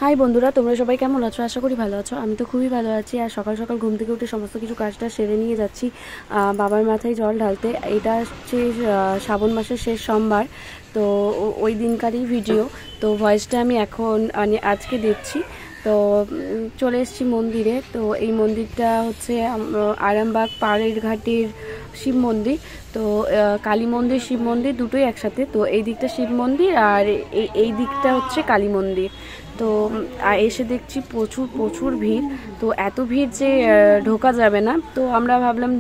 High বন্ধুরা, তোমরা সবাই কেমন আছো? আশা করি ভালো আছো। আমি তো খুবই ভালো আছি। আর সকাল সকাল ঘুম থেকে উঠে সমস্ত কিছু কাজটা সেরে নিয়ে যাচ্ছি বাবার মাথায় জল ঢালতে। এটা হচ্ছে শ্রাবণ মাসের শেষ সোমবার, তো ওই দিনকারই ভিডিও। তো ভয়েসটা আমি এখন আজকে দিচ্ছি। তো চলে এসেছি মন্দিরে। তো এই মন্দিরটা হচ্ছে আরামবাগ পাড়ের ঘাটের শিব মন্দির। তো কালী মন্দির শিব মন্দির দুটোই একসাথে। তো এই দিকটা শিব মন্দির আর এই দিকটা হচ্ছে কালী মন্দির। তো এসে দেখছি প্রচুর প্রচুর ভিড়। তো এত ভিড় যে ঢোকা যাবে না। তো আমরা ভাবলাম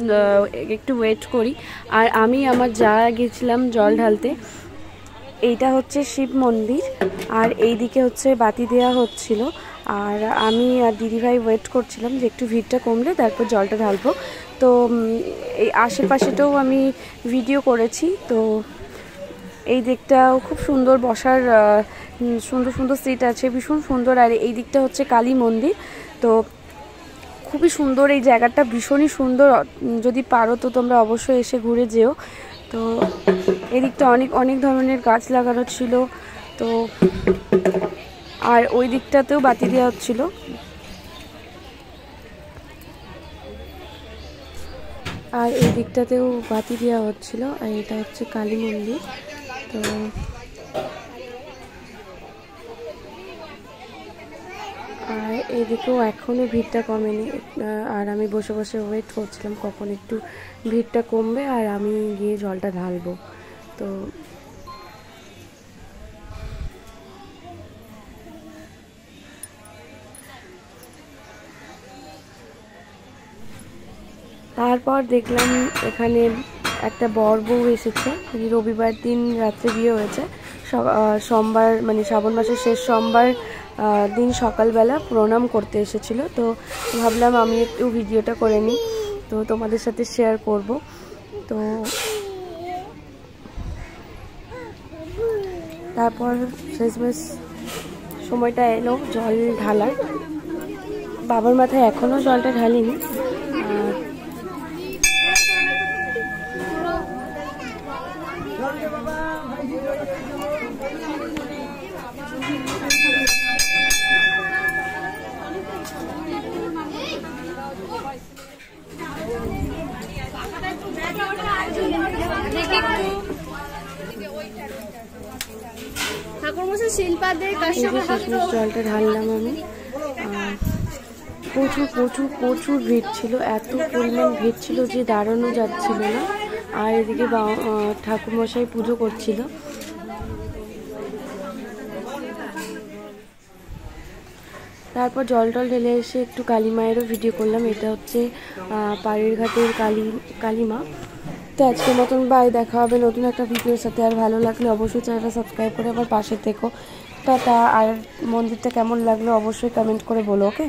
একটু ওয়েট করি। আর আমি আমার যা গেছিলাম জল ঢালতে। এইটা হচ্ছে শিব মন্দির আর এই দিকে হচ্ছে বাতি দেওয়া হচ্ছিল। আর আমি আর দিদিভাই ওয়েট করছিলাম যে একটু ভিড়টা কমলে তারপর জলটা ঢালবো। তো এই আশেপাশেটাও আমি ভিডিও করেছি। তো এই দিকটাও খুব সুন্দর, বসার সুন্দর সুন্দর সিট আছে, ভীষণ সুন্দর। আর এই দিকটা হচ্ছে কালী মন্দির। তো খুবই সুন্দর এই জায়গাটা, ভীষণই সুন্দর। যদি পারো তো তোমরা অবশ্যই এসে ঘুরে যেও। তো এদিকটা অনেক অনেক ধরনের গাছ লাগানো ছিল। তো আর ওই দিকটাতেও বাতি দেওয়া হচ্ছিল। আর এই দিকটাতেও বাতি দেওয়া হচ্ছিল। আর এটা হচ্ছে কালী মন্দির। তো আর এদিকেও এখনও ভিড়টা কমেনি। আর আমি বসে বসে ওয়েট করছিলাম কখন একটু ভিড়টা কমবে আর আমি গিয়ে জলটা ঢালবো। তো তারপর দেখলাম এখানে একটা বর বউ এসেছে। রবিবার দিন রাত্রে বিয়ে হয়েছে। সোমবার মানে শ্রাবণ মাসের শেষ সোমবার দিন সকালবেলা প্রণাম করতে এসেছিল। তো ভাবলাম আমি একটু ভিডিওটা করে নিই, তো তোমাদের সাথে শেয়ার করব। তো তারপর শেষমেশ সময়টা এলো জল ঢালার। বাবার মাথায় এখনও জলটা ঢালিনি। জলটা ঢাললাম আমি। প্রচুর প্রচুর প্রচুর ভিড় ছিল, এত পরিমাণ ভিড় ছিল যে দাঁড়ানো যাচ্ছিল না। আর এদিকে ঠাকুরমশাই পুজো করছিল। তারপর জল টল ঢেলে এসে একটু কালী মায়েরও ভিডিও করলাম। এটা হচ্ছে পাড়ের ঘাটের কালীমা। তো আজকের মতন বাই, দেখা হবে নতুন একটা ভিডিওর সাথে। আর ভালো লাগলে অবশ্যই চ্যানেলটা সাবস্ক্রাইব করে আবার পাশে থেকো। টাটা। আর মন্দিরটা কেমন লাগলো অবশ্যই কমেন্ট করে বলো, ওকে।